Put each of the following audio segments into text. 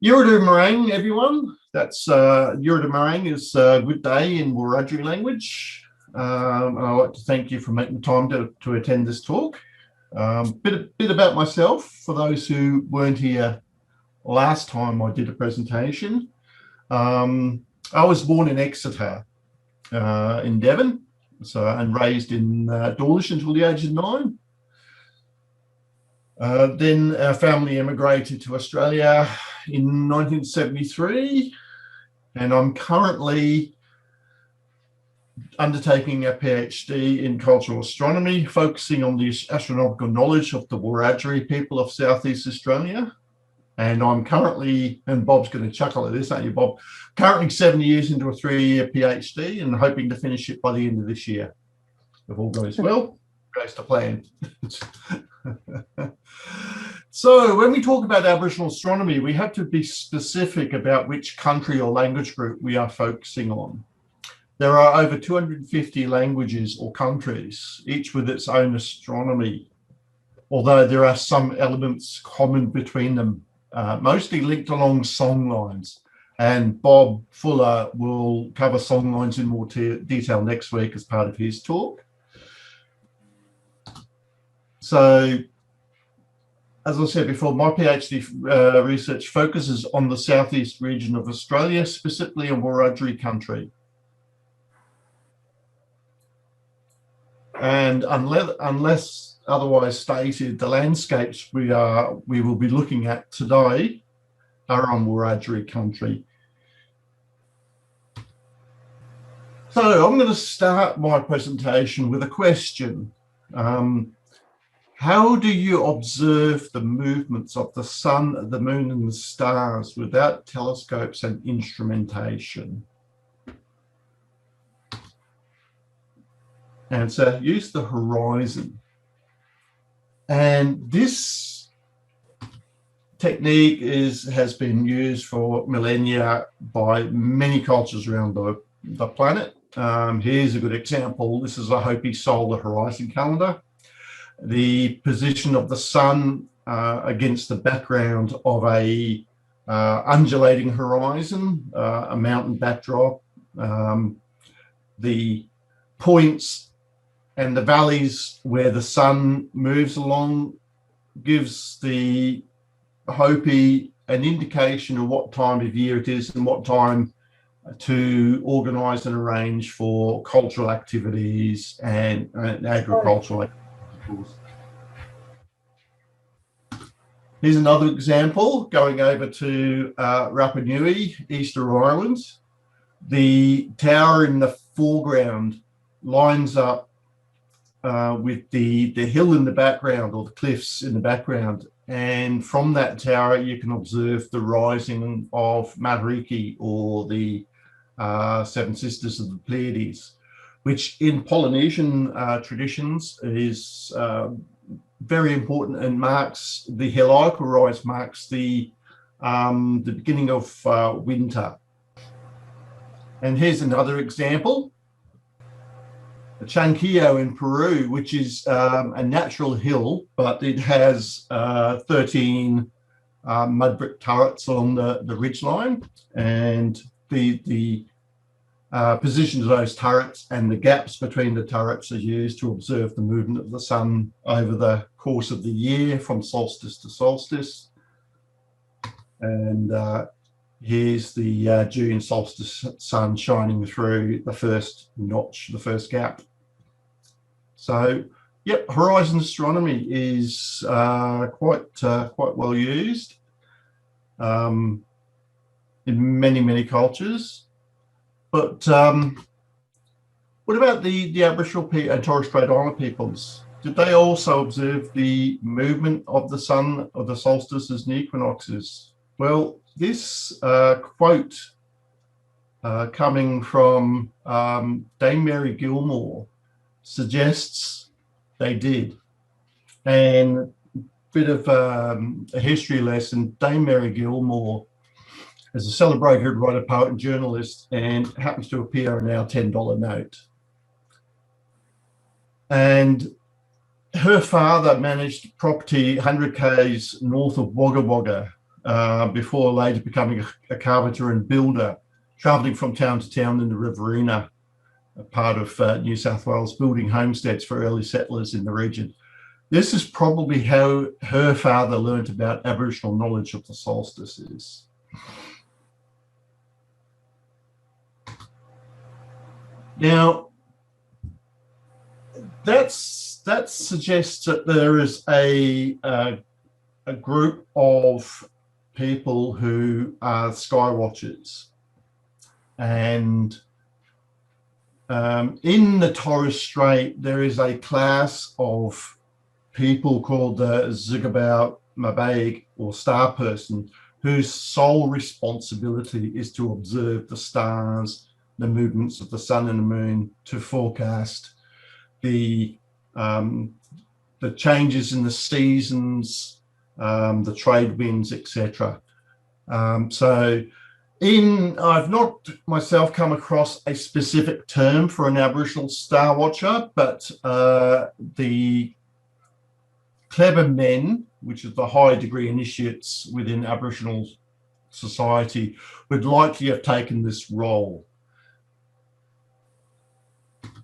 Yuridu everyone. That's Yuridu is a good day in Wiradjuri language. And I'd like to thank you for making time to attend this talk. Bit about myself for those who weren't here last time I did a presentation. I was born in Exeter in Devon, and raised in Dawlish until the age of 9. Then our family emigrated to Australia in 1973, and I'm currently undertaking a PhD in cultural astronomy, focusing on the astronomical knowledge of the Wiradjuri people of Southeast Australia. And I'm currently, and Bob's going to chuckle at this, aren't you, Bob? Currently 7 years into a 3-year PhD and hoping to finish it by the end of this year. If all goes well, goes to plan. So when we talk about Aboriginal astronomy, we have to be specific about which country or language group we are focusing on. There are over 250 languages or countries, each with its own astronomy, although there are some elements common between them, mostly linked along song lines. And Bob Fuller will cover song lines in more detail next week as part of his talk. So, as I said before, my PhD research focuses on the southeast region of Australia, specifically in Wiradjuri country. And unless otherwise stated, the landscapes we will be looking at today are on Wiradjuri country. So I'm going to start my presentation with a question. How do you observe the movements of the sun, the moon, and the stars without telescopes and instrumentation? Answer: use the horizon. And this technique has been used for millennia by many cultures around the planet. Here's a good example. This is a Hopi solar horizon calendar. The position of the sun against the background of a undulating horizon, a mountain backdrop, the points and the valleys where the sun moves along gives the Hopi an indication of what time of year it is and what time to organise and arrange for cultural activities and agricultural activities. Here's another example going over to Rapa Nui, Easter Island. The tower in the foreground lines up with the hill in the background, or the cliffs in the background, and from that tower you can observe the rising of Matariki, or the Seven Sisters of the Pleiades, which in Polynesian traditions is very important and marks the heliacal rise, marks the beginning of winter. And here's another example. Chanquillo in Peru, which is a natural hill, but it has 13 mud brick turrets along the ridgeline, and the positions of those turrets and the gaps between the turrets are used to observe the movement of the sun over the course of the year from solstice to solstice. And here's the June solstice sun shining through the first notch, the first gap. So, yep, horizon astronomy is quite well used in many cultures. But what about the Aboriginal and Torres Strait Islander peoples? Did they also observe the movement of the sun, of the solstices and equinoxes? Well, this quote coming from Dame Mary Gilmore suggests they did. And a bit of a history lesson, Dame Mary Gilmore is a celebrated writer, poet and journalist, and happens to appear in our $10 note. And her father managed property 100 k's north of Wagga Wagga, before later becoming a carpenter and builder, travelling from town to town in the Riverina, a part of New South Wales, building homesteads for early settlers in the region. This is probably how her father learnt about Aboriginal knowledge of the solstices. Now, that suggests that there is a group of people who are sky watchers, and in the Torres Strait there is a class of people called the Zigabao Mabaig, or star person, whose sole responsibility is to observe the stars, the movements of the sun and the moon, to forecast the changes in the seasons, the trade winds, etc. So I've not myself come across a specific term for an Aboriginal star watcher, but the clever men, which is the high degree initiates within Aboriginal society, would likely have taken this role.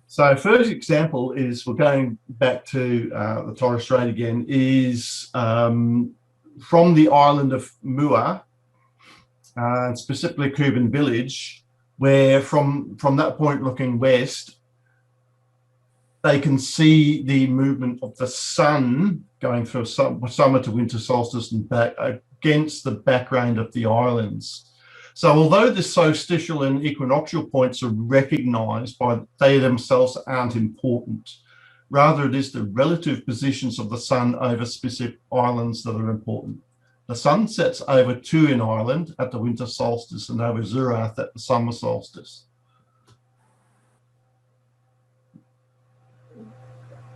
So first example is, we're going back to the Torres Strait again, is from the island of Mua, specifically Kuban village, where from that point looking west, they can see the movement of the sun going from summer to winter solstice and back against the background of the islands. So although the solstitial and equinoctial points are recognised, they themselves aren't important. Rather, it is the relative positions of the sun over specific islands that are important. The sun sets over Tuin Island at the winter solstice and over Zurath at the summer solstice.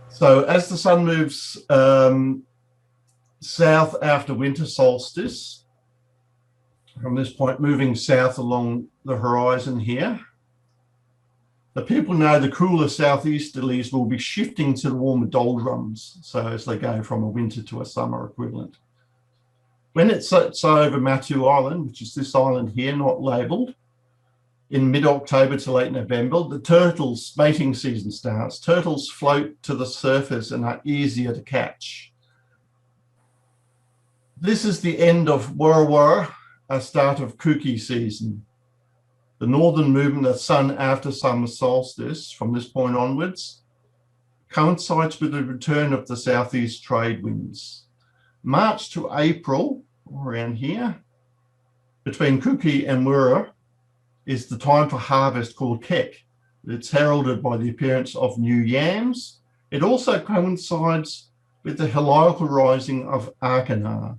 So as the sun moves south after winter solstice, from this point moving south along the horizon here, the people know the cooler southeasterlies will be shifting to the warmer doldrums, so as they go from a winter to a summer equivalent. When it sets over Matu Island, which is this island here, not labelled, in mid-October to late November, the turtles' mating season starts. Turtles float to the surface and are easier to catch. This is the end of Wurrawurra, a start of Kuki season. The northern movement of the sun after summer solstice, from this point onwards, coincides with the return of the southeast trade winds. March to April, around here, between Kuki and Wurra, is the time for harvest called Kek. It's heralded by the appearance of new yams. It also coincides with the heliacal rising of Arkanar,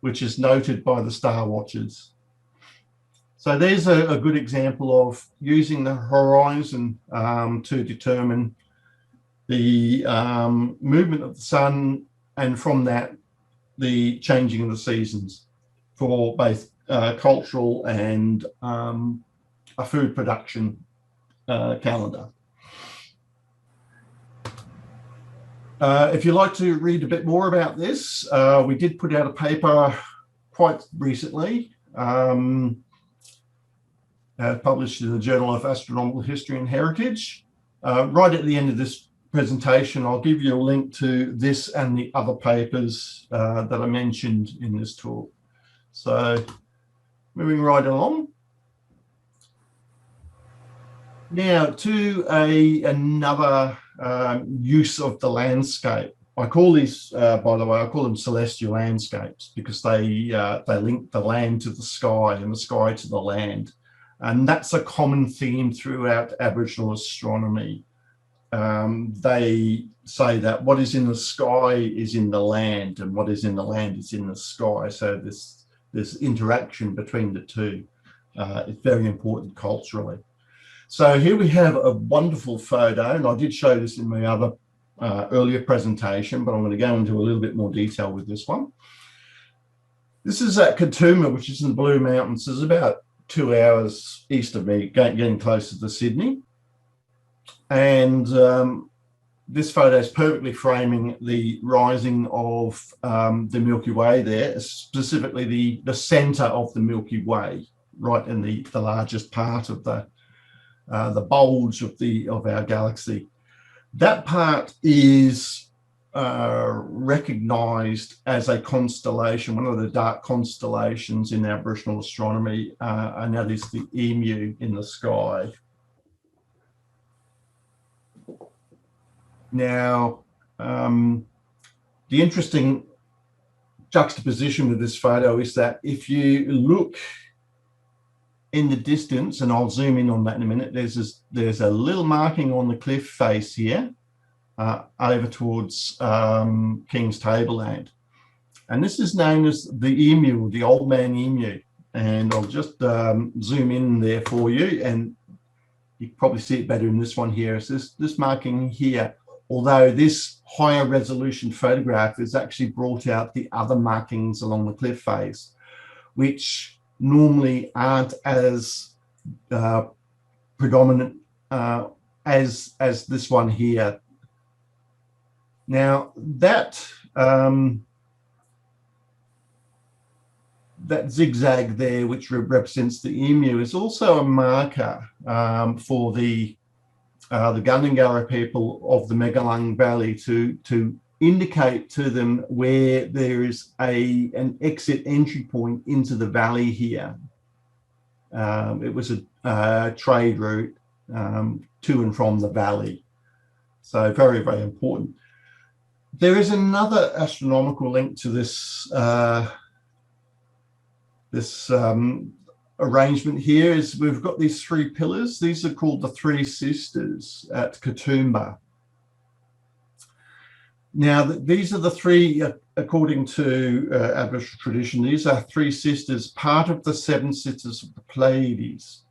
which is noted by the star watchers. So there's a good example of using the horizon to determine the movement of the sun, and from that, the changing of the seasons for both cultural and a food production calendar. If you'd like to read a bit more about this, we did put out a paper quite recently, published in the Journal of Astronomical History and Heritage. Right at the end of this presentation, I'll give you a link to this and the other papers that I mentioned in this talk. So moving right along. Now to another use of the landscape. I call these, by the way, I call them celestial landscapes, because they link the land to the sky and the sky to the land. And that's a common theme throughout Aboriginal astronomy. They say that what is in the sky is in the land, and what is in the land is in the sky. So this interaction between the two is very important culturally. So here we have a wonderful photo, and I did show this in my other earlier presentation, but I'm going to go into a little bit more detail with this one. This is at Katoomba, which is in the Blue Mountains. It's about 2 hours east of me, getting closer to Sydney. And this photo is perfectly framing the rising of the Milky Way there, specifically the center of the Milky Way, right in the largest part of the bulge of our galaxy. That part is recognized as a constellation, one of the dark constellations in Aboriginal astronomy, and that is the Emu in the sky. Now, the interesting juxtaposition with this photo is that if you look in the distance, and I'll zoom in on that in a minute, there's a little marking on the cliff face here over towards King's Tableland. And this is known as the emu, the old man emu. And I'll just zoom in there for you, and you can probably see it better in this one here. It's this marking here, although this higher resolution photograph has actually brought out the other markings along the cliff face, which normally aren't as predominant as this one here. Now that that zigzag there, which represents the emu, is also a marker for the Gundungurra people of the Megalung Valley to indicate to them where there is an exit entry point into the valley here. It was a trade route to and from the valley. So very, very important. There is another astronomical link to this arrangement here. Is we've got these three pillars. These are called the Three Sisters at Katoomba. Now, these are the three, according to Aboriginal tradition, these are three sisters, part of the seven sisters of the Pleiades,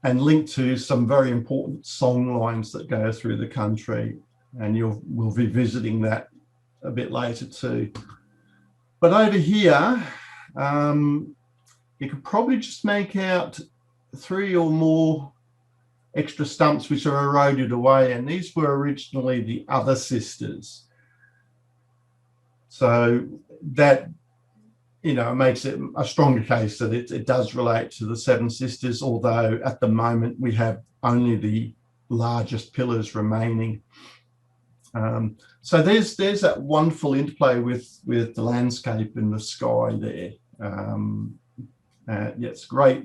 and linked to some very important song lines that go through the country. And we'll be visiting that a bit later too. But over here, you could probably just make out three or more extra stumps which are eroded away, and these were originally the other sisters. So that, you know, makes it a stronger case that it does relate to the seven sisters, although at the moment we have only the largest pillars remaining. So there's that wonderful interplay with the landscape in the sky there. Yeah, it's great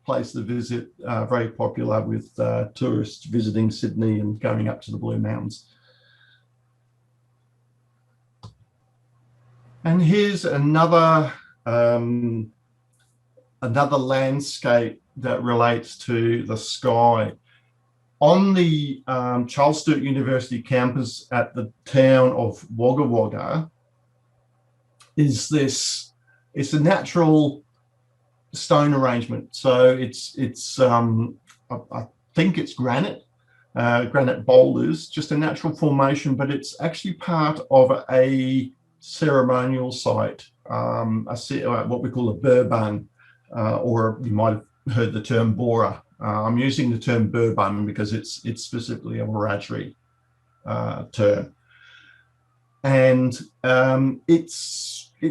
place to visit, very popular with tourists visiting Sydney and going up to the Blue Mountains. And here's another landscape that relates to the sky. On the Charles Sturt University campus at the town of Wagga Wagga is this, it's a natural stone arrangement. So it's I think it's granite boulders, just a natural formation, but it's actually part of a ceremonial site, what we call a burbun, or you might have heard the term bora. I'm using the term burbun because it's specifically a Wiradjuri term, and it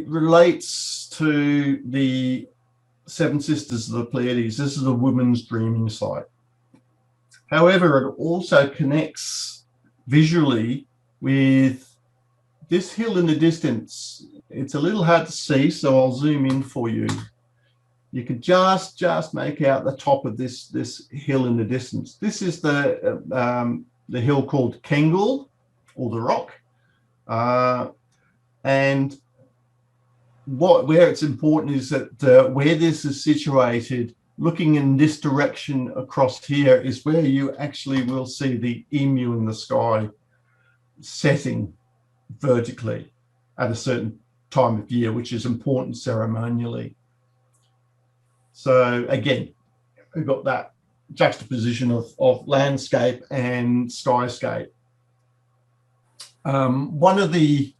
relates to the Seven Sisters of the Pleiades. This is a woman's dreaming site. However, it also connects visually with this hill in the distance. It's a little hard to see, so I'll zoom in for you. You could just make out the top of this hill in the distance. This is the hill called Kengal, or the Rock, and where it's important is that where this is situated, looking in this direction across here, is where you actually will see the emu in the sky setting vertically at a certain time of year, which is important ceremonially. So again, we've got that juxtaposition of landscape and skyscape. One of the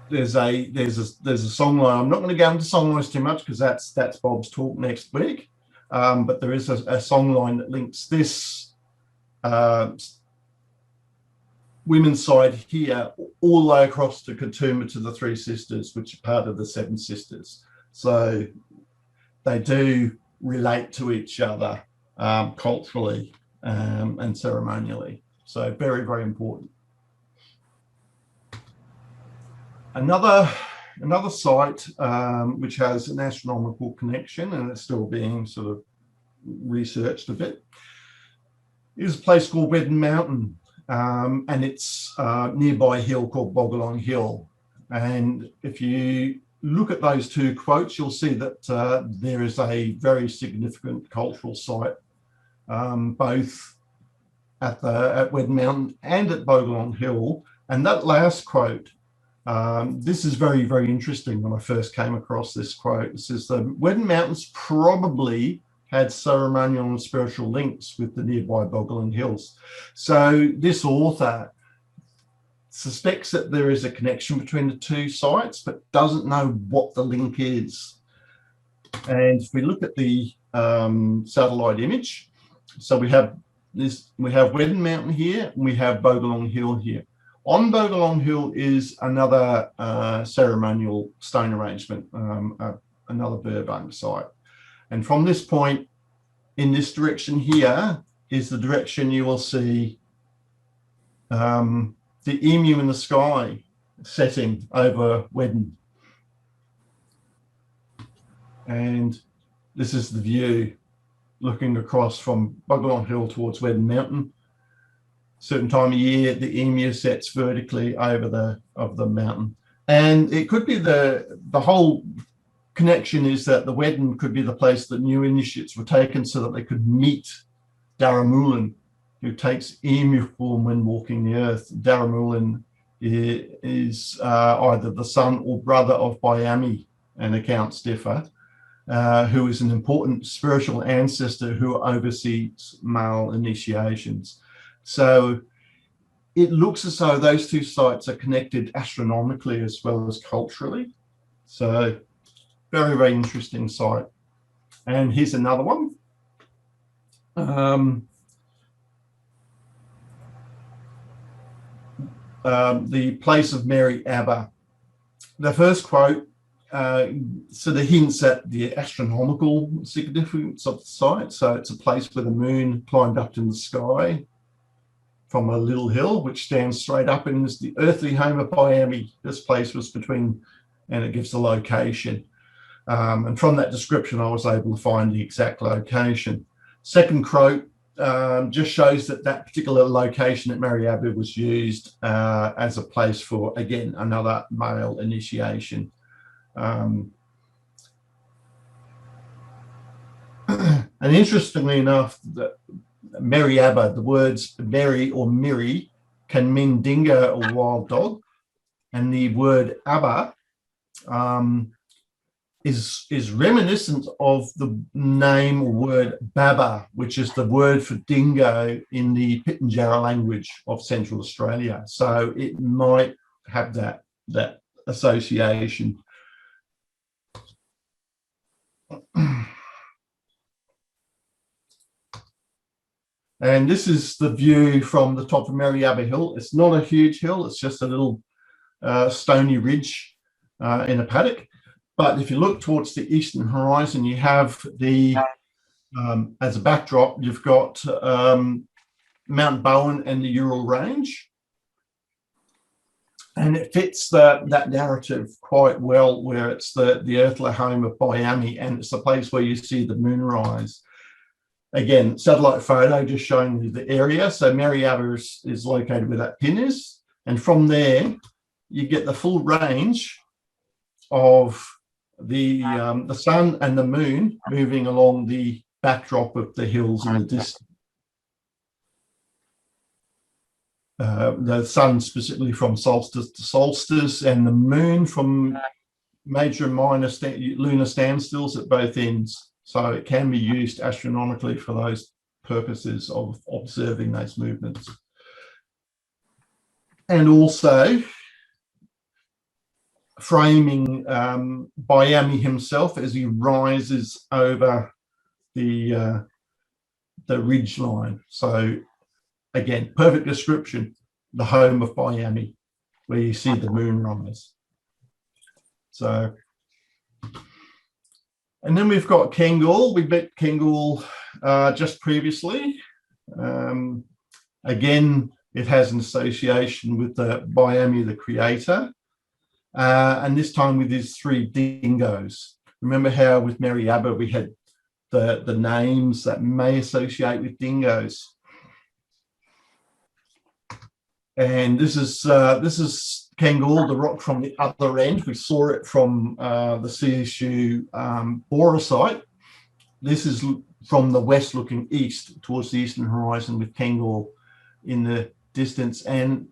there's a song line. I'm not going to go into song lines too much because that's Bob's talk next week. But there is a song line that links this women's side here all the way across to Katoomba to the Three Sisters, which are part of the Seven Sisters. So they do relate to each other culturally and ceremonially. So very, very important. Another site which has an astronomical connection, and it's still being sort of researched a bit, is a place called Weddin Mountain, and it's a nearby hill called Bogalong Hill. And if you look at those two quotes, you'll see that there is a very significant cultural site, both at Weddin Mountain and at Bogalong Hill. And that last quote, this is very, very interesting. When I first came across this quote, it says the Weddin Mountains probably had ceremonial and spiritual links with the nearby Bogalong Hills. So this author suspects that there is a connection between the two sites, but doesn't know what the link is. And if we look at the satellite image, so we have Weddin Mountain here, and we have Bogalong Hill here. On Bogalong Hill is another ceremonial stone arrangement, another Burbank site. And from this point, in this direction here, is the direction you will see the emu in the sky setting over Weddin. And this is the view looking across from Bogalong Hill towards Weddin Mountain. Certain time of year, the emu sets vertically over the mountain. And it could be the whole connection is that the Weddin could be the place that new initiates were taken so that they could meet Daramulin, who takes emu form when walking the earth. Daramulin is either the son or brother of Bayami, and accounts differ, who is an important spiritual ancestor who oversees male initiations. So it looks as though those two sites are connected astronomically as well as culturally. So very, very interesting site. And here's another one. The place of Mary Abba. The first quote sort of hints at the astronomical significance of the site. So it's a place where the moon climbed up in the sky from a little hill, which stands straight up and is the earthly home of Bayami. This place was between, and it gives the location. And from that description, I was able to find the exact location. Second quote just shows that that particular location at Mary Abba was used as a place for, again, another male initiation. And interestingly enough, that Mary Abba, the words Mary or Miri can mean dingo or wild dog, and the word Abba is reminiscent of the name or word Baba, which is the word for dingo in the Pitjantjatjara language of Central Australia. So it might have that association. And this is the view from the top of Mary Abba Hill. It's not a huge hill, it's just a little stony ridge in a paddock. But if you look towards the eastern horizon, you have the, as a backdrop, you've got Mount Bowen and the Ural Range. And it fits that narrative quite well, where it's the earthly home of Bayami, and it's the place where you see the moonrise. Again, satellite photo just showing you the area. So Mary Abba is located where that pin is. And from there, you get the full range of the sun and the moon moving along the backdrop of the hills in the distance. The sun specifically from solstice to solstice, and the moon from major and minor lunar standstills at both ends. So it can be used astronomically for those purposes of observing those movements. And also, framing Biami himself as he rises over the ridge line. So again, perfect description, the home of Biami, where you see the moon rise. So, and then we've got Kengal. We met Kengal just previously. Again, it has an association with the Biami, the creator, and this time with his 3 dingoes. Remember how with Mary Abba we had the names that may associate with dingoes. And this is Kengal, the rock from the other end. We saw it from the CSU Bora site. This is from the west looking east towards the eastern horizon with Kengal in the distance. And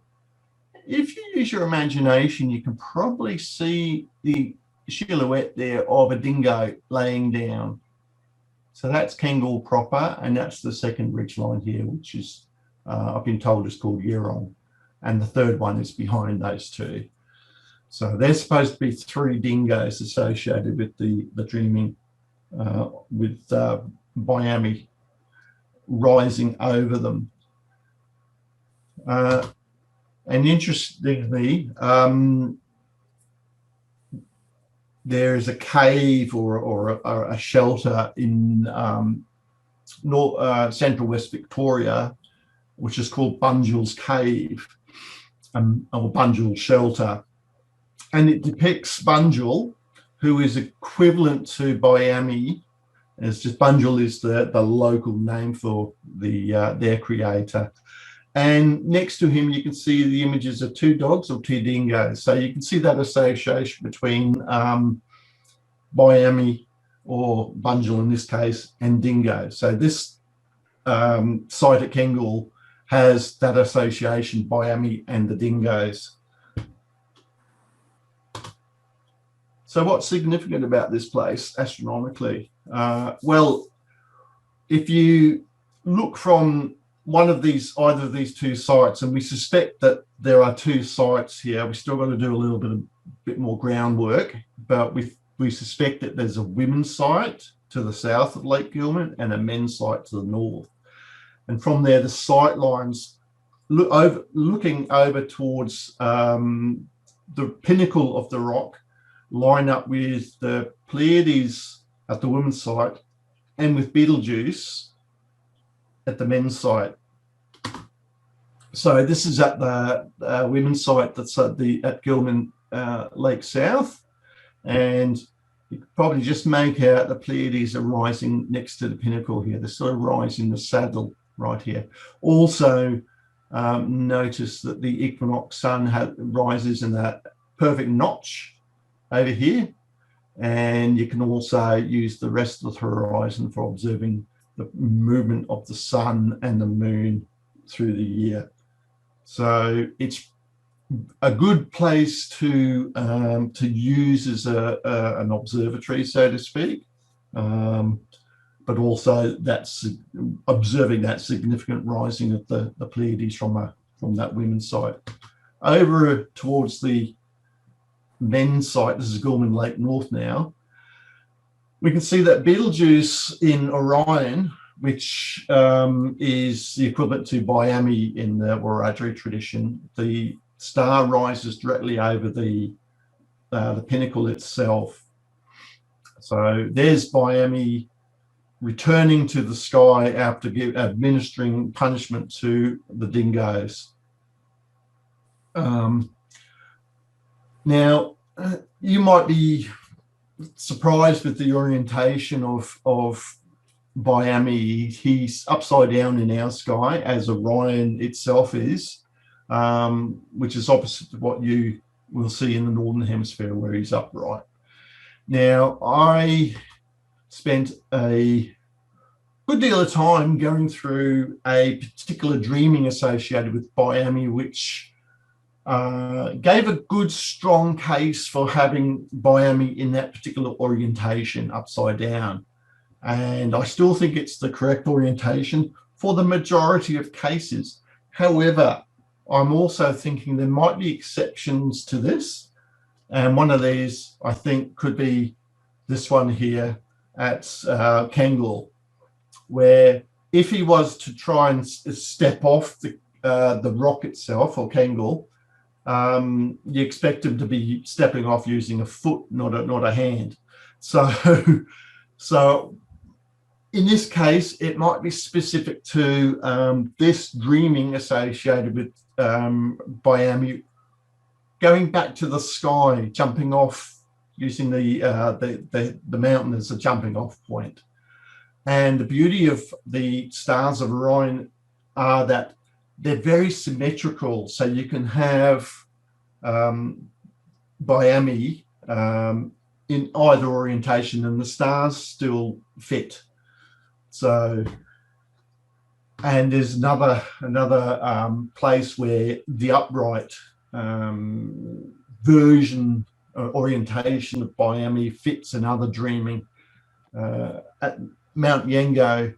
if you use your imagination, you can probably see the silhouette there of a dingo laying down. So that's Kengal proper, and that's the second ridge line here, which is, I've been told, is called Yeron. And the third one is behind those 2. So there's supposed to be 3 dingoes associated with the dreaming, with Biami rising over them. And interestingly, there is a cave or a shelter in central West Victoria, which is called Bunjil's Cave, or Bunjil Shelter. And it depicts Bunjil, who is equivalent to Biami. It's just Bunjil is the local name for their creator. And next to him, you can see the images of 2 dogs or 2 dingoes. So you can see that association between Biami, or Bunjil in this case, and dingo. So this site at Kengal has that association, Biami and the dingoes. So what's significant about this place astronomically? Well, if you look from one of these, either of these 2 sites, and we suspect that there are 2 sites here, we still got to do a little bit more groundwork, but we suspect that there's a women's site to the south of Lake Gilman and a men's site to the north. And from there, the sight lines looking over towards the pinnacle of the rock line up with the Pleiades at the women's site and with Betelgeuse at the men's site. So this is at the women's site that's at Gilman Lake South, and you could probably just make out the Pleiades are rising next to the pinnacle here. They're sort of rising the saddle right here. Also, notice that the equinox sun rises in that perfect notch over here, and you can also use the rest of the horizon for observing the movement of the sun and the moon through the year. So it's a good place to use as an observatory, so to speak, but also that's observing that significant rising of the Pleiades from that women's site. Over towards the men's site, this is Gilman Lake North now, we can see that Betelgeuse in Orion, which is the equivalent to Biami in the Wiradjuri tradition, the star rises directly over the pinnacle itself. So there's Biami returning to the sky after administering punishment to the dingoes. Now, you might be surprised with the orientation of Biami. He's upside down in our sky, as Orion itself is, which is opposite to what you will see in the Northern Hemisphere, where he's upright. Now, I spent a good deal of time going through a particular dreaming associated with Biami, which gave a good, strong case for having Biami in that particular orientation, upside down. And I still think it's the correct orientation for the majority of cases. However, I'm also thinking there might be exceptions to this. And one of these, I think, could be this one here at Kangol, where if he was to try and step off the rock itself, or Kangol, you expect him to be stepping off using a foot, not a hand. So, so in this case, it might be specific to this dreaming associated with Biami going back to the sky, jumping off, using the mountain as a jumping off point. And the beauty of the stars of Orion are that they're very symmetrical. So you can have Biami in either orientation and the stars still fit. So, and there's another place where the upright version or orientation of Biami fits another dreaming at Mount Yengo.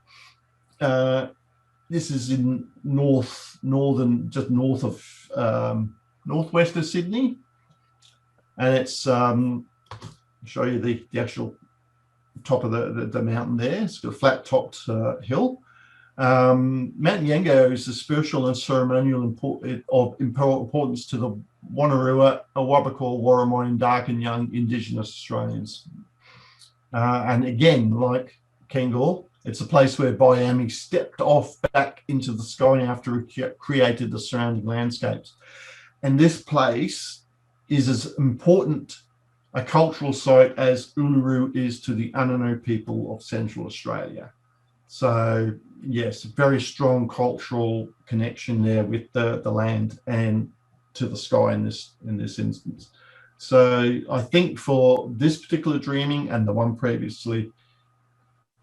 This is in just north of northwest of Sydney, and it's I'll show you the actual top of the mountain there. It's got a flat-topped hill. Mount Yengo is a spiritual and ceremonial importance to the Wanneroo, Awabakal, Warramoy, Dark and Young Indigenous Australians. And again, like Kangol, it's a place where Biami stepped off back into the sky after it created the surrounding landscapes. And this place is as important a cultural site as Uluru is to the Anangu people of Central Australia. So yes, very strong cultural connection there with the land and to the sky in this instance. So I think for this particular dreaming and the one previously,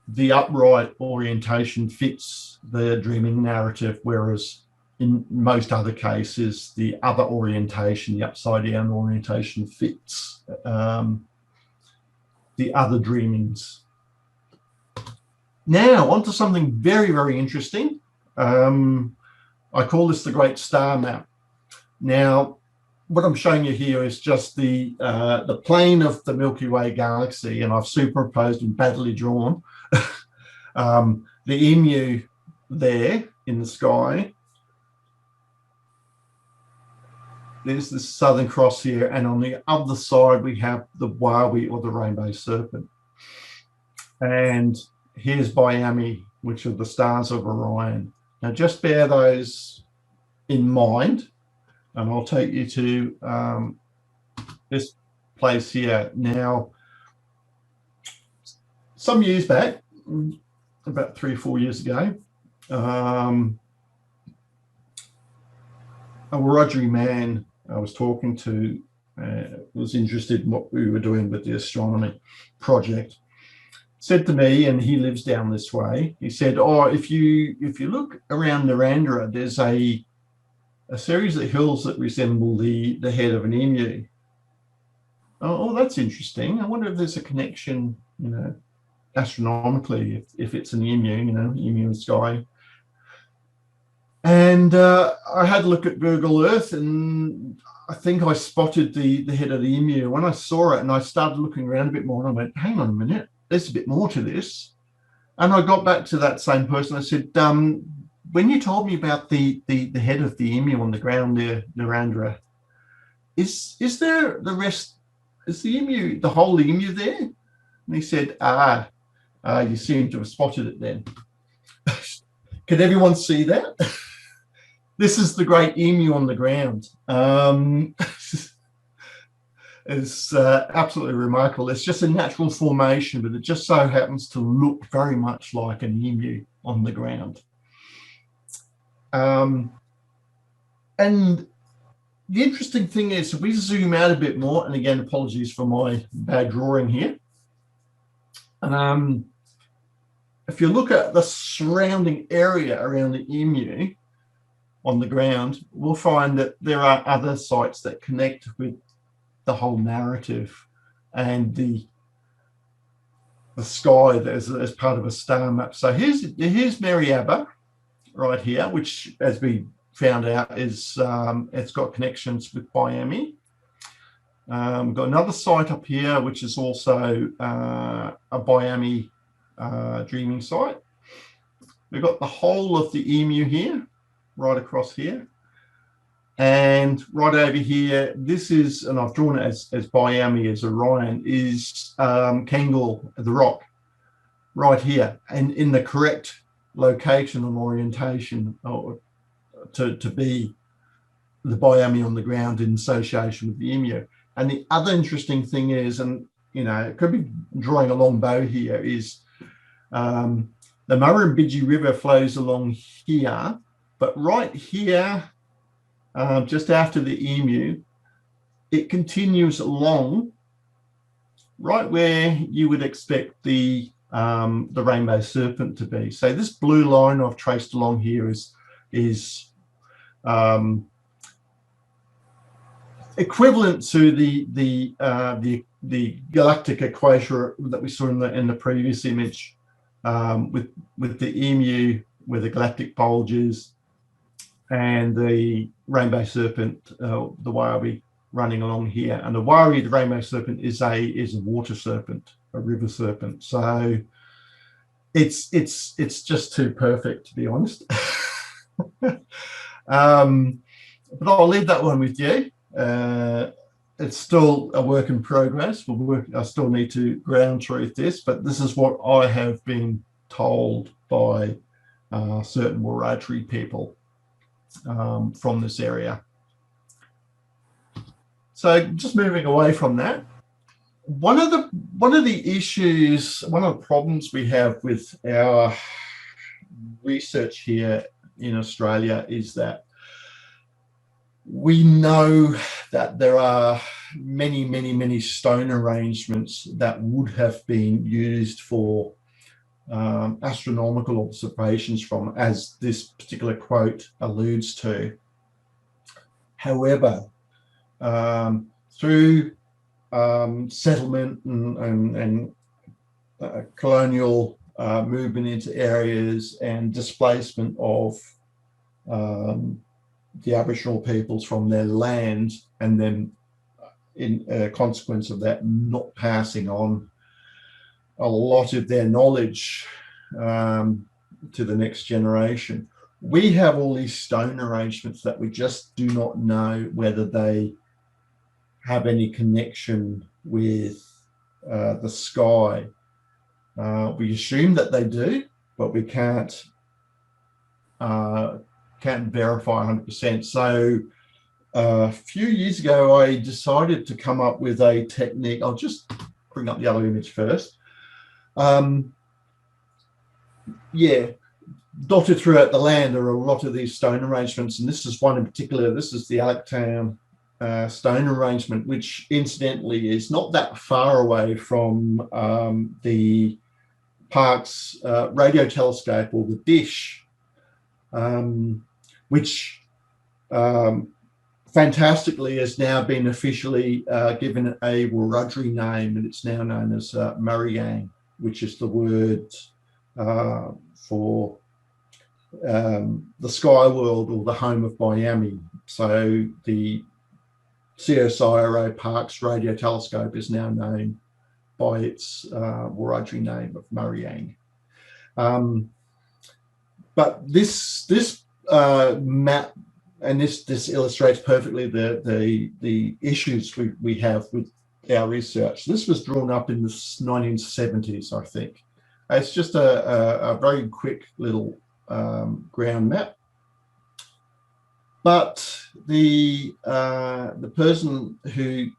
the upright orientation fits the dreaming narrative, whereas in most other cases, the other orientation, the upside down orientation, fits the other dreamings. Now, on to something very, very interesting. I call this the Great Star Map. Now, what I'm showing you here is just the plane of the Milky Way galaxy, and I've superimposed and badly drawn the emu there in the sky. There's the Southern Cross here, and on the other side we have the Wawi, or the rainbow serpent. And here's Biami, which are the stars of Orion. Now just bear those in mind, and I'll take you to this place here. Now, some years back, about 3 or 4 years ago, a Wiradjuri man I was talking to was interested in what we were doing with the astronomy project. Said to me, and he lives down this way, he said, oh, if you look around Narandra, there's a series of hills that resemble the head of an emu. Oh, that's interesting. I wonder if there's a connection, you know, astronomically, if it's an emu, you know, emu in the sky. And I had a look at Google Earth, and I think I spotted the head of the emu. When I saw it and I started looking around a bit more, and I went, hang on a minute, there's a bit more to this. And I got back to that same person. I said, when you told me about the head of the emu on the ground there, Narandra, is there the rest, is the emu, the whole emu there? And he said, you seem to have spotted it then. Can everyone see that? This is the great emu on the ground. It's absolutely remarkable. It's just a natural formation, but it just so happens to look very much like an emu on the ground. And the interesting thing is, if we zoom out a bit more, and again, apologies for my bad drawing here. If you look at the surrounding area around the emu on the ground, we'll find that there are other sites that connect with the whole narrative and the sky as part of a star map. So here's Mariaba right here, which, as we found out, is it's got connections with Biami. We've got another site up here, which is also a Biami dreaming site. We've got the whole of the emu here, right across here. And right over here, this is, and I've drawn it as Biami, as Orion, is Kangol, the rock, right here, and in the correct location and orientation to be the Biami on the ground in association with the emu. And the other interesting thing is, and it could be drawing a long bow here, is the Murrumbidgee River flows along here, but right here, just after the emu, it continues along right where you would expect the rainbow serpent to be. So this blue line I've traced along here is equivalent to the galactic equator that we saw in the previous image, with the emu, where the galactic bulges, and the rainbow serpent, the Wari, running along here. And the Wari, the rainbow serpent, is a water serpent, a river serpent. So it's just too perfect, to be honest. But I'll leave that one with you. It's still a work in progress. I still need to ground truth this, but this is what I have been told by certain Wiradjuri people from this area. So just moving away from that, one of the issues, one of the problems we have with our research here in Australia is that we know that there are many stone arrangements that would have been used for astronomical observations from, as this particular quote alludes to. However, through settlement and colonial movement into areas and displacement of the Aboriginal peoples from their land, and then in consequence of that, not passing on a lot of their knowledge to the next generation. We have all these stone arrangements that we just do not know whether they have any connection with the sky. We assume that they do, but we can't verify 100%. So a few years ago, I decided to come up with a technique. I'll just bring up the other image first. Yeah, dotted throughout the land are a lot of these stone arrangements, and this is one in particular. This is the Allectown stone arrangement, which incidentally is not that far away from the Parkes radio telescope, or the dish, which fantastically has now been officially given a Wiradjuri name, and it's now known as Mariyang, which is the word for the sky world, or the home of Biami. So the CSIRO Parkes radio telescope is now known by its Wiradjuri name of Mariyang. But this map, and this illustrates perfectly the issues we have with our research. This was drawn up in the 1970s, I think. It's just a very quick little ground map. But the person who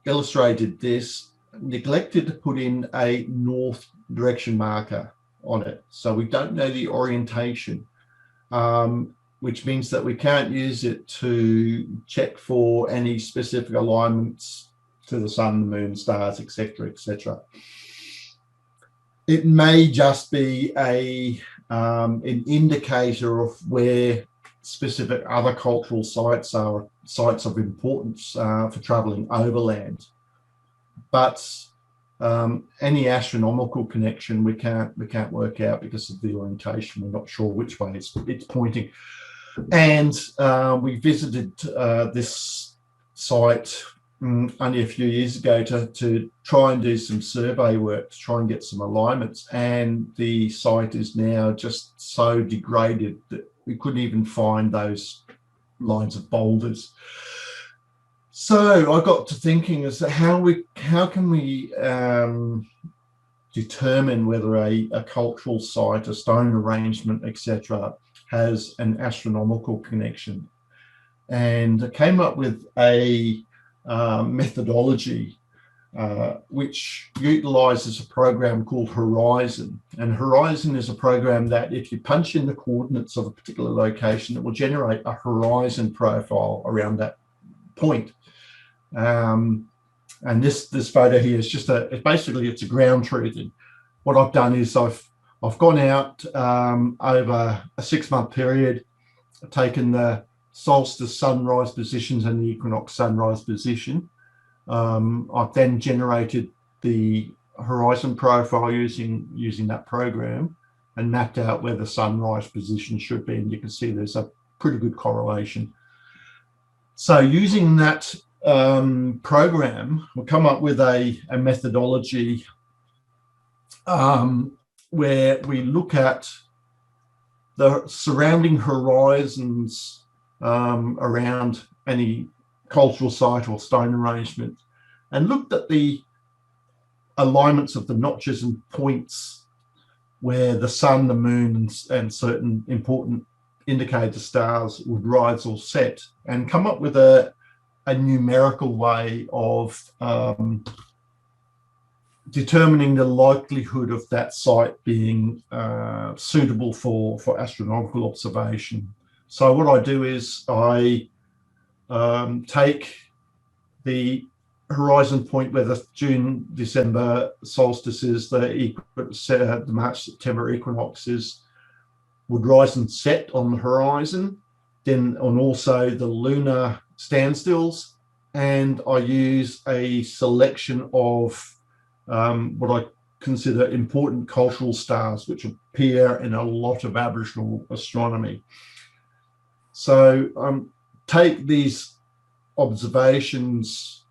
illustrated this neglected to put in a north direction marker on it. So we don't know the orientation, which means that we can't use it to check for any specific alignments to the sun, the moon, stars, etc., etc. It may just be an indicator of where specific other cultural sites are sites of importance for traveling overland. But any astronomical connection we can't work out because of the orientation. We're not sure which way it's pointing. And we visited this site only a few years ago to try and do some survey work to try and get some alignments, and the site is now just so degraded that we couldn't even find those lines of boulders. So I got to thinking as to how can we determine whether a cultural site, a stone arrangement, etc., has an astronomical connection. And I came up with a methodology which utilizes a program called Horizon. And Horizon is a program that if you punch in the coordinates of a particular location, it will generate a horizon profile around that point. And this photo here is just basically it's a ground truth. And what I've done is I've gone out over a 6-month period, taken the solstice sunrise positions and the equinox sunrise position. I've then generated the horizon profile using that program and mapped out where the sunrise position should be, and you can see there's a pretty good correlation. So using that program, we'll come up with a methodology where we look at the surrounding horizons around any cultural site or stone arrangement, and looked at the alignments of the notches and points where the sun, the moon, and certain important indicator stars would rise or set, and come up with a numerical way of determining the likelihood of that site being suitable for astronomical observation. So what I do is I take the horizon point where the June-December solstice is, the March-September equinox is, would rise and set on the horizon, then on also the lunar standstills, and I use a selection of what I consider important cultural stars which appear in a lot of Aboriginal astronomy. So take these observations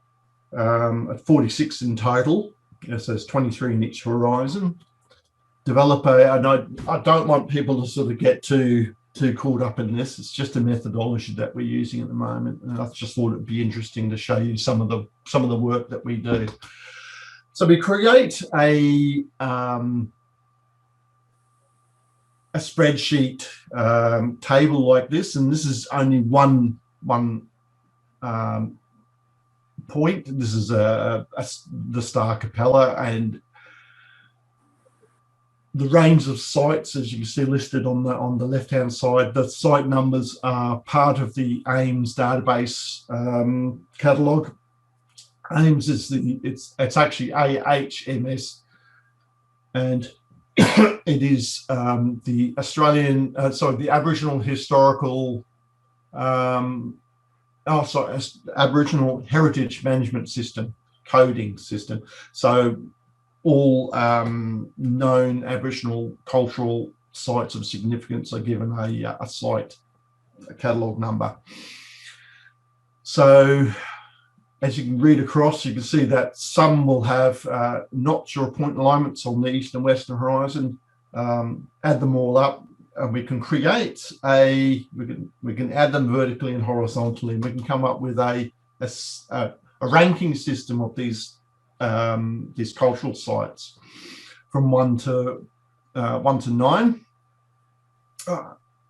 at 46 in total, so there's 23 in each horizon, develop and I don't want people to sort of get too caught up in this. It's just a methodology that we're using at the moment, and I just thought it'd be interesting to show you some of the work that we do. So we create a spreadsheet table like this, and this is only one point. This is the star Capella, and the range of sites, as you can see listed on the left-hand side. The site numbers are part of the AIMS database catalogue. AIMS is it's actually AHMS, and it is the the Aboriginal Historical Aboriginal Heritage Management System, coding system. So all known Aboriginal cultural sites of significance are given a site catalogue number. So as you can read across, you can see that some will have notch or point alignments on the east and western horizon. Add them all up, and we can create we can add them vertically and horizontally, and we can come up with a ranking system of these cultural sites from 1 to 9,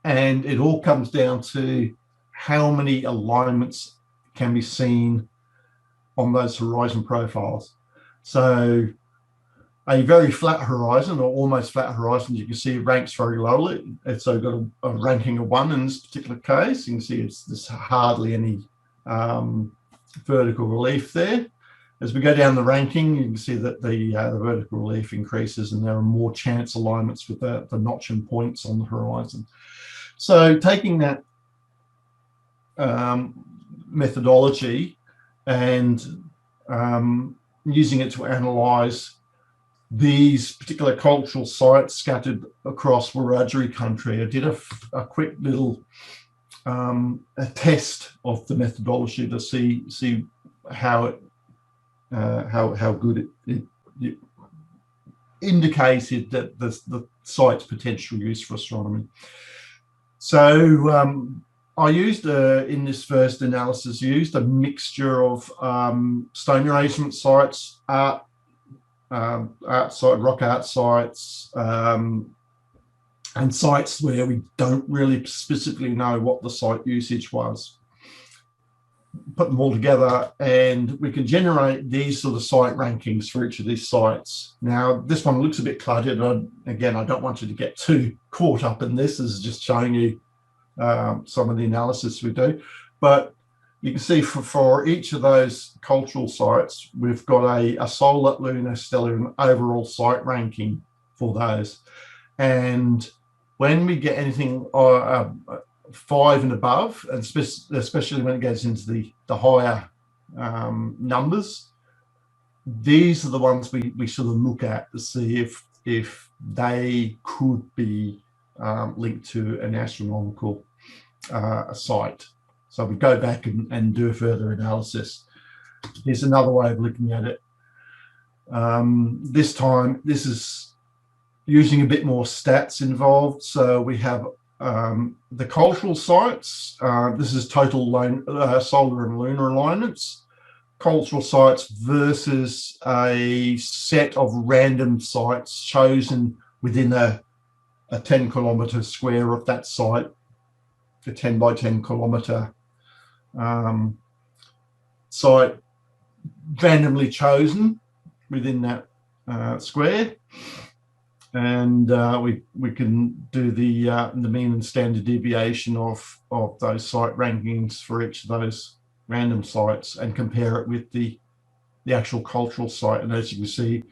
and it all comes down to how many alignments can be seen on those horizon profiles. So a very flat horizon, or almost flat horizon, you can see it ranks very lowly. It's so got a ranking of 1 in this particular case. You can see there's hardly any vertical relief there. As we go down the ranking, you can see that the vertical relief increases, and there are more chance alignments with the notch and points on the horizon. So taking that methodology and using it to analyse these particular cultural sites scattered across Wiradjuri country, I did a quick little a test of the methodology to see how it how good it indicated that the site's potential use for astronomy. So I used in this first analysis used a mixture of stone arrangement sites, art site, rock art sites, and sites where we don't really specifically know what the site usage was. Put them all together and we can generate these sort of site rankings for each of these sites. Now, this one looks a bit cluttered. Again, I don't want you to get too caught up in this. This is just showing you some of the analysis we do. But you can see for each of those cultural sites, we've got a solar, lunar, stellar, and overall site ranking for those. And when we get anything 5 and above, and especially when it goes into the higher numbers, these are the ones we sort of look at to see if they could be linked to an astronomical site. So we go back and do a further analysis. Here's another way of looking at it. This time, this is using a bit more stats involved. So we have the cultural sites. This is total solar and lunar alignments. Cultural sites versus a set of random sites chosen within a 10 kilometre square of that site, a 10 by 10 kilometre site randomly chosen within that square. And we can do the mean and standard deviation of those site rankings for each of those random sites and compare it with the actual cultural site. And as you can see,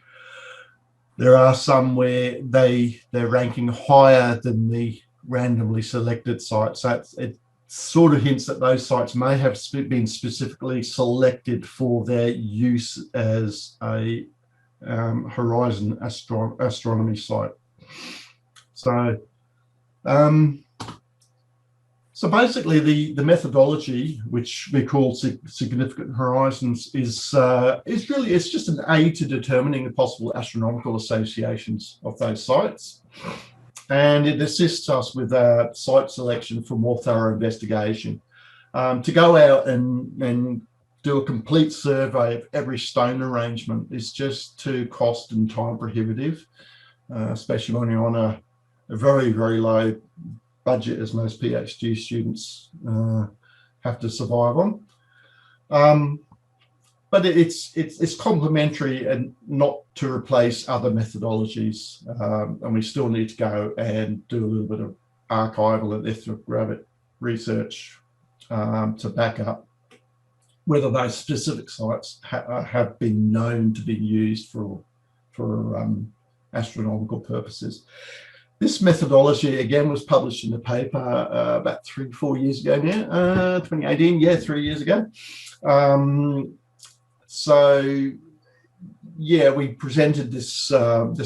there are some where they're ranking higher than the randomly selected sites. So it sort of hints that those sites may have been specifically selected for their use as a horizon astronomy site. So so basically the methodology, which we call significant horizons, is really, it's just an aid to determining the possible astronomical associations of those sites, and it assists us with site selection for more thorough investigation. To go out and do a complete survey of every stone arrangement is just too cost and time prohibitive, especially when you're on a very, very low budget, as most PhD students have to survive on. But it's complementary and not to replace other methodologies. And we still need to go and do a little bit of archival and ethnographic research to back up whether those specific sites have been known to be used for astronomical purposes. This methodology, again, was published in the paper about 3-4 years ago now, 2018, yeah, 3 years ago. So, yeah, we presented this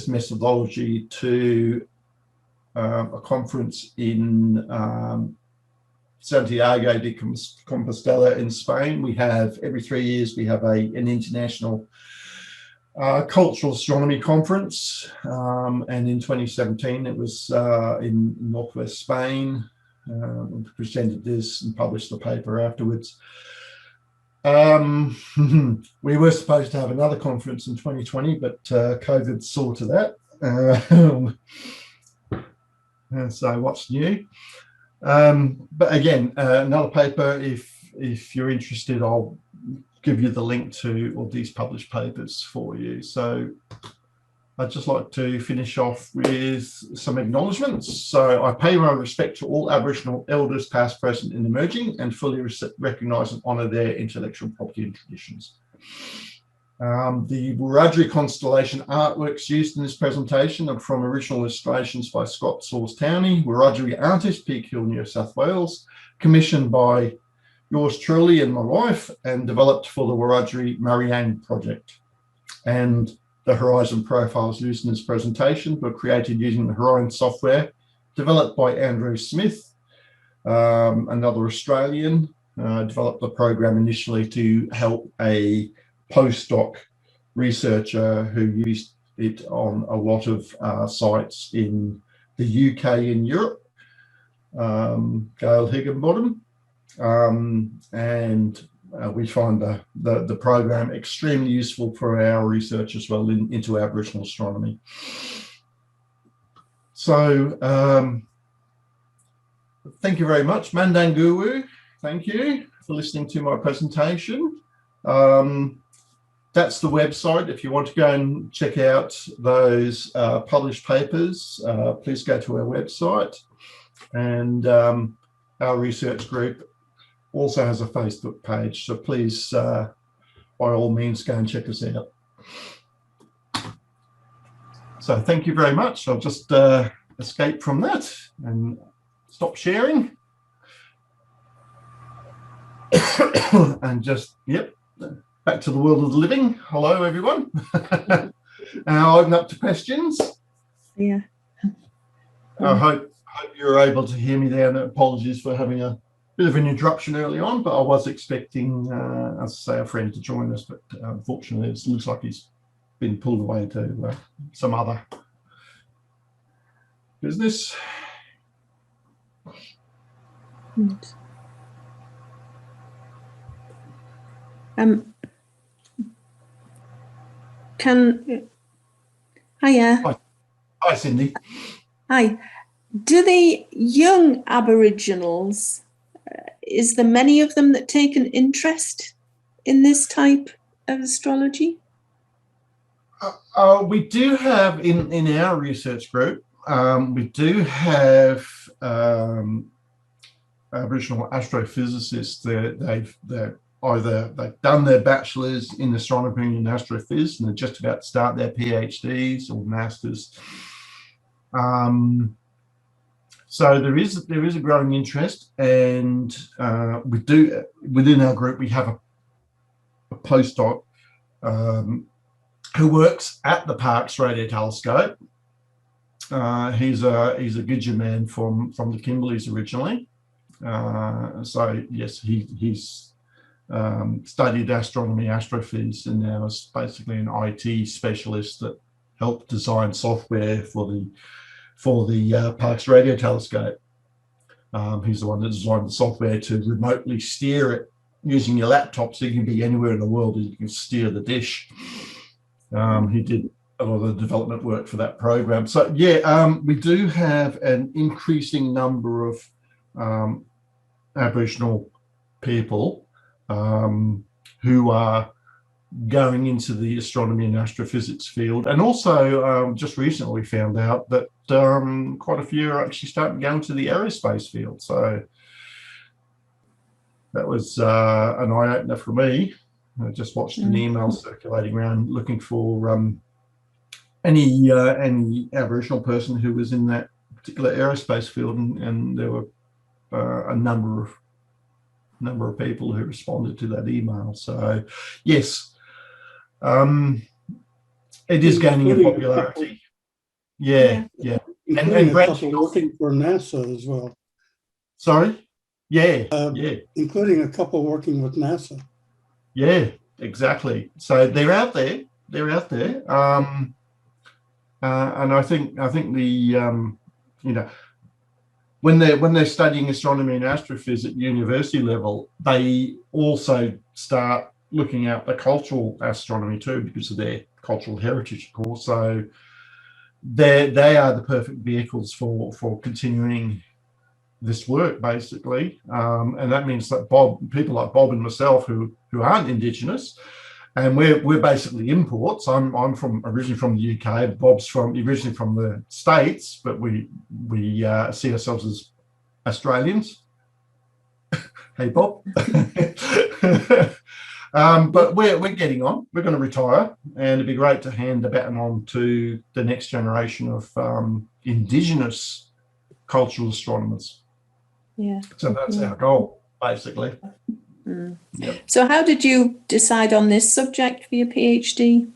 methodology to a conference in Santiago de Compostela in Spain. We have, every 3 years, we have an international cultural astronomy conference, and in 2017 it was in northwest Spain. We presented this and published the paper afterwards. We were supposed to have another conference in 2020, but COVID saw to that. So what's new? But again, another paper, if you're interested, I'll give you the link to all these published papers for you. So I'd just like to finish off with some acknowledgements. So I pay my respect to all Aboriginal elders, past, present, and emerging, and fully recognise and honour their intellectual property and traditions. The Wiradjuri constellation artworks used in this presentation are from original illustrations by Scott Source-Towney, Wiradjuri artist, Peak Hill, New South Wales, commissioned by yours truly and my wife, and developed for the Wiradjuri Marianne project. And the horizon profiles used in this presentation were created using the Horizon software developed by Andrew Smith, another Australian, developed the program initially to help a postdoc researcher who used it on a lot of sites in the UK and Europe, Gail Higginbottom, and we find the program extremely useful for our research as well into Aboriginal astronomy. So thank you very much, Mandanguru. Thank you for listening to my presentation. That's the website. If you want to go and check out those published papers, please go to our website. And our research group also has a Facebook page. So please, by all means, go and check us out. So thank you very much. I'll just escape from that and stop sharing. And just, yep, back to the world of the living. Hello, everyone. I'll open up to questions. Yeah. I hope you're able to hear me there. And apologies for having a bit of an interruption early on, but I was expecting, as I say, a friend to join us, but unfortunately, it looks like he's been pulled away to some other business. Hiya. Hi, Cindy. Hi. Do the young Aboriginals, is there many of them that take an interest in this type of astrology? We do have in our research group, we do have Aboriginal astrophysicists that they've done their bachelor's in astronomy and astrophys, and they're just about to start their PhDs or masters. So there is a growing interest, and we do within our group we have a postdoc who works at the Parkes Radio Telescope. He's a Gidja man from the Kimberleys originally. So yes, he's studied astronomy, astrophys, and now is basically an IT specialist that helped design software for the Parkes Radio Telescope. He's the one that designed the software to remotely steer it using your laptop, so you can be anywhere in the world and you can steer the dish. He did a lot of the development work for that program. So yeah, we do have an increasing number of Aboriginal people who are going into the astronomy and astrophysics field. And also just recently we found out that quite a few are actually starting to go into the aerospace field. So that was an eye-opener for me. I just watched an email circulating around looking for any Aboriginal person who was in that particular aerospace field, and there were a number of people who responded to that email. So yes, it is gaining in popularity. Yeah. Including a couple working for NASA as well. Sorry? Yeah. Including a couple working with NASA. Yeah, exactly. So they're out there. And I think the when they're studying astronomy and astrophysics at university level, they also start looking at the cultural astronomy too, because of their cultural heritage, of course. So they are the perfect vehicles for continuing this work, basically. And that means that people like Bob and myself who aren't Indigenous, and we're basically imports. I'm originally from the UK. Bob's originally from the States, but we see ourselves as Australians. Hey, Bob. But we're getting on. We're going to retire, and it'd be great to hand the baton on to the next generation of Indigenous cultural astronomers. Yeah. So that's our goal, basically. Yep. So how did you decide on this subject for your PhD?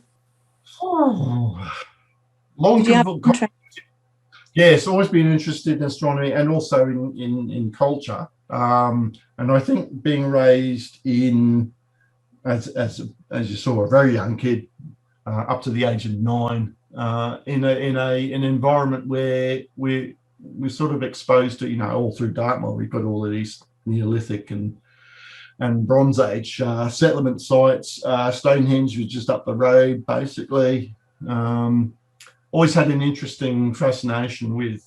Yes, always been interested in astronomy and also in culture. And I think being raised in, as you saw, a very young kid, up to the age of 9, in an environment where we're sort of exposed to, all through Dartmoor, we've got all of these Neolithic and Bronze Age settlement sites. Stonehenge was just up the road, basically. Always had an interesting fascination with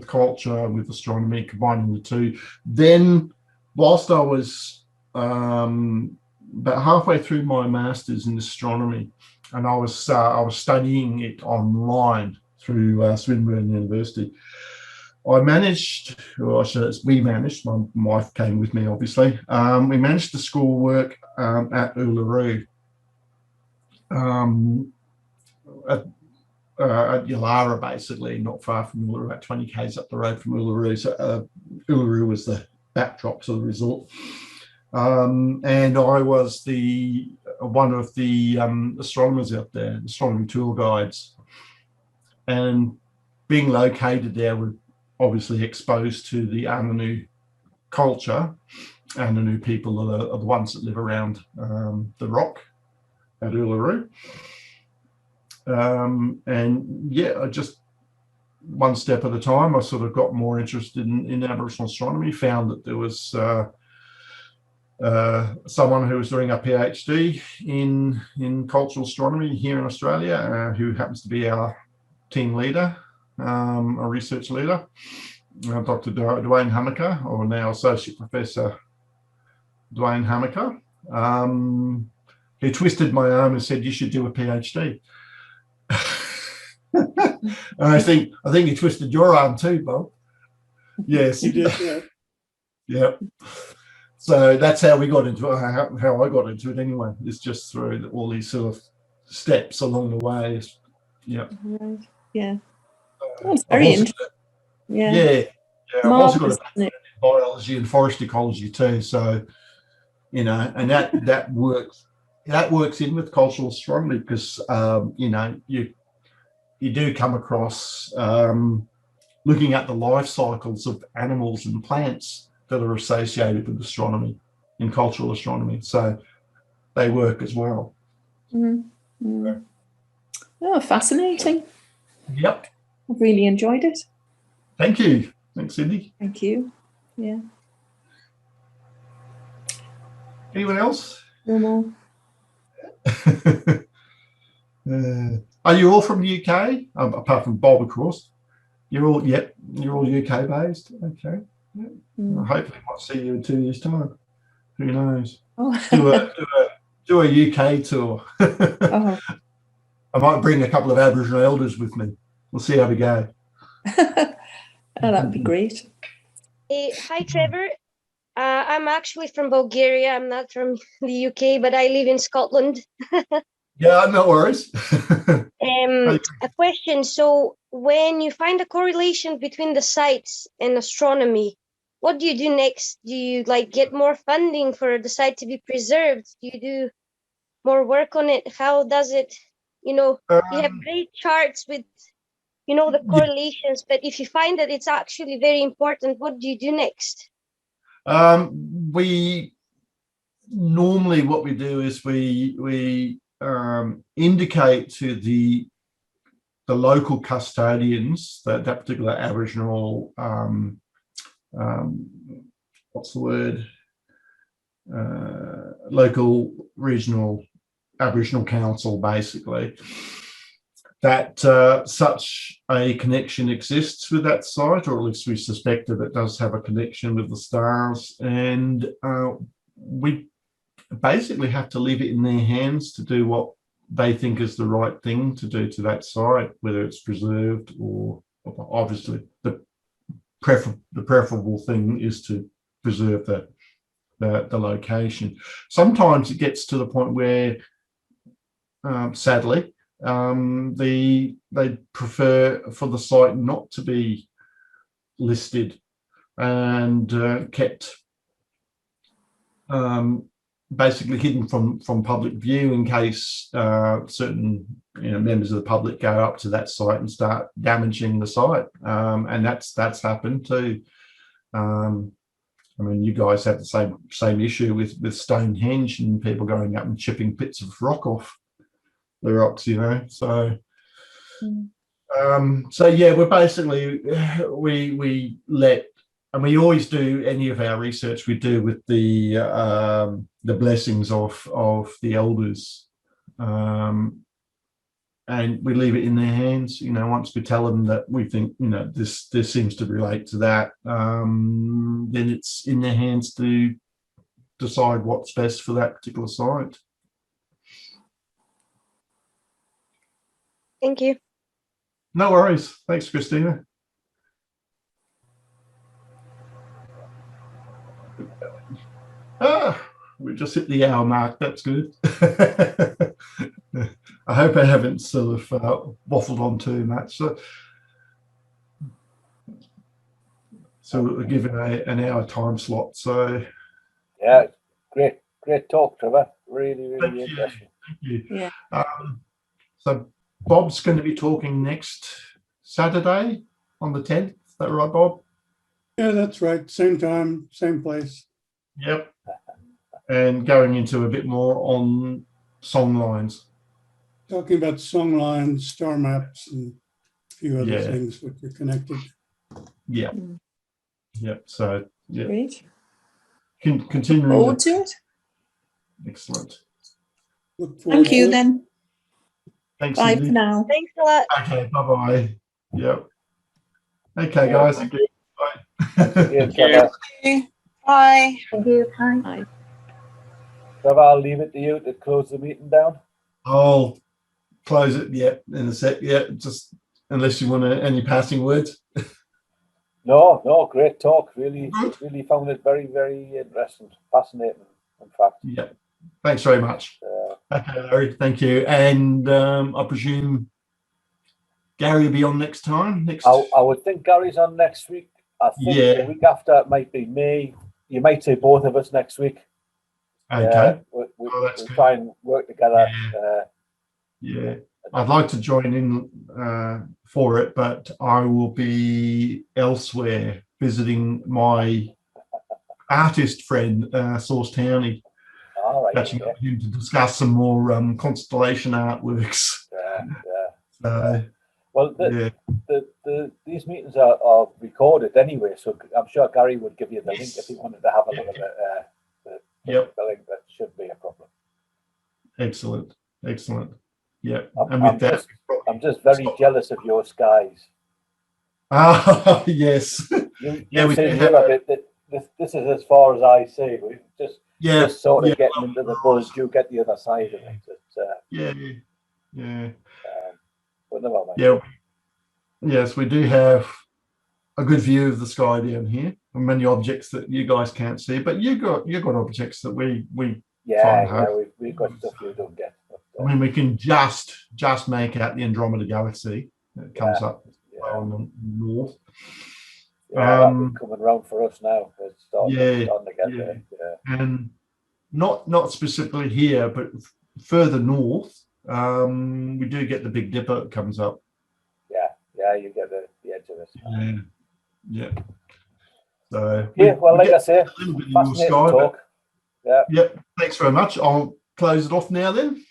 culture, with astronomy, combining the two. Then, whilst I was about halfway through my master's in astronomy, and I was studying it online through Swinburne University, we managed, my wife came with me, obviously. We managed the schoolwork at Uluru, at Yulara, basically, not far from Uluru, about 20 k's up the road from Uluru. So Uluru was the backdrop to the resort. And I was one of the astronomers out there, astronomy tour guides. And being located there, we're obviously exposed to the Ananu culture. Ananu people are the ones that live around the rock at Uluru. And yeah, I just, one step at a time, I sort of got more interested in Aboriginal astronomy, found that there was someone who was doing a PhD in cultural astronomy here in Australia, who happens to be our team leader, a research leader, Dr. Dwayne Hammaker, or now Associate Professor Dwayne Hammaker. He twisted my arm and said, "You should do a PhD." And I think he twisted your arm too, Bob. Yes, He did. Yeah. Yeah. So that's how we got into it. How I got into it anyway. It's just through all these sort of steps along the way. Yeah. Right. Yeah. That's very interesting. Yeah. I've also got a background in biology and forest ecology too. So, and that works. That works in with cultural astronomy because you do come across looking at the life cycles of animals and plants that are associated with astronomy, in cultural astronomy. So they work as well. Mm-hmm. Mm-hmm. Oh, fascinating. Yep. I've really enjoyed it. Thank you. Thanks, Cindy. Thank you. Yeah. Anyone else? No more. Are you all from the UK? Apart from Bob, of course. You're all UK based. Okay. Yeah. Well, hopefully I might see you in 2 years' time. Who knows? Oh. Do a UK tour. Oh. I might bring a couple of Aboriginal elders with me. We'll see how we go. Oh, that'd be great. Hi, Trevor. I'm actually from Bulgaria. I'm not from the UK, but I live in Scotland. Yeah, no worries. A question. So when you find a correlation between the sites and astronomy, what do you do next? Do you get more funding for the site to be preserved? Do you do more work on it? How does it, you have great charts with, the correlations, but if you find that it's actually very important, what do you do next? We normally, what we do is we indicate to the local custodians that particular Aboriginal what's the word, local regional Aboriginal council, basically, that such a connection exists with that site, or at least we suspect that it does have a connection with the stars, and we basically have to leave it in their hands to do what they think is the right thing to do to that site, whether it's preserved or obviously the preferable thing is to preserve the location. Sometimes it gets to the point where, sadly, they prefer for the site not to be listed and kept basically hidden from public view in case certain members of the public go up to that site and start damaging the site, and that's happened too. I mean, you guys have the same issue with Stonehenge and people going up and chipping bits of rock off the rocks, you know. So, so yeah, we're basically we let, and we always do any of our research we do with the blessings of the elders, and we leave it in their hands. You know, once we tell them that we think, you know, this seems to relate to that, then it's in their hands to decide what's best for that particular site. Thank you. No worries. Thanks, Christina. We just hit the hour mark. That's good. I hope I haven't sort of waffled on too much. So we're given an hour time slot. So yeah, great talk, Trevor. Really interesting. Thank you. Yeah. So Bob's going to be talking next Saturday on the 10th. Is that right, Bob? Yeah, that's right. Same time, same place. Yep. And going into a bit more on song lines. Talking about song lines, star maps, and a few other things which are connected. Yeah. Yep. So yeah. Great. Continuing. Forward to it. Excellent. Look forward Thank you to it. then. Thanks. Bye Cindy. for now. Thanks a lot. Okay. Bye bye. Yep. Okay, guys. Thank you. Bye. Yeah, Trevor. Bye. Thank you. Bye. Trevor, I'll leave it to you to close the meeting down. I'll close it. Yeah, in a sec. Yeah, just unless you want any passing words. No, great talk. Really found it very interesting, fascinating, in fact. Yeah. Thanks very much. Okay, Larry. Thank you. And I presume Gary will be on next time. I would think Gary's on next week. I think the week after it might be me. You might say both of us next week. Okay. We'll try and work together. Yeah. I'd like to join in for it, but I will be elsewhere visiting my artist friend, Source Townie. All right. Catching up with him to discuss some more constellation artworks. Well, these meetings are recorded anyway, so I'm sure Gary would give you the link if you wanted to have a look at it. The link, that shouldn't be a problem. Excellent. Yeah. I'm just very jealous of your skies. Ah, yes. We see Europe. This is as far as I see. We just sort of getting into the buzz. You get the other side of it. But never mind. Yeah. Yes, we do have a good view of the sky down here, and many objects that you guys can't see. But you got objects that we we've got stuff you don't get. I mean, we can just make out the Andromeda Galaxy that comes up on the north. That'll be coming around for us now. It's starting to get there. And not specifically here, but further north, we do get the Big Dipper that comes up. You get the edge of it. Yeah. So well, like I say, fascinating talk. Yep. Thanks very much. I'll close it off now then.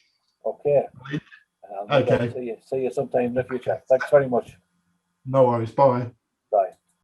Okay. Okay. See you sometime in the future. Thanks very much. No worries. Bye. Bye.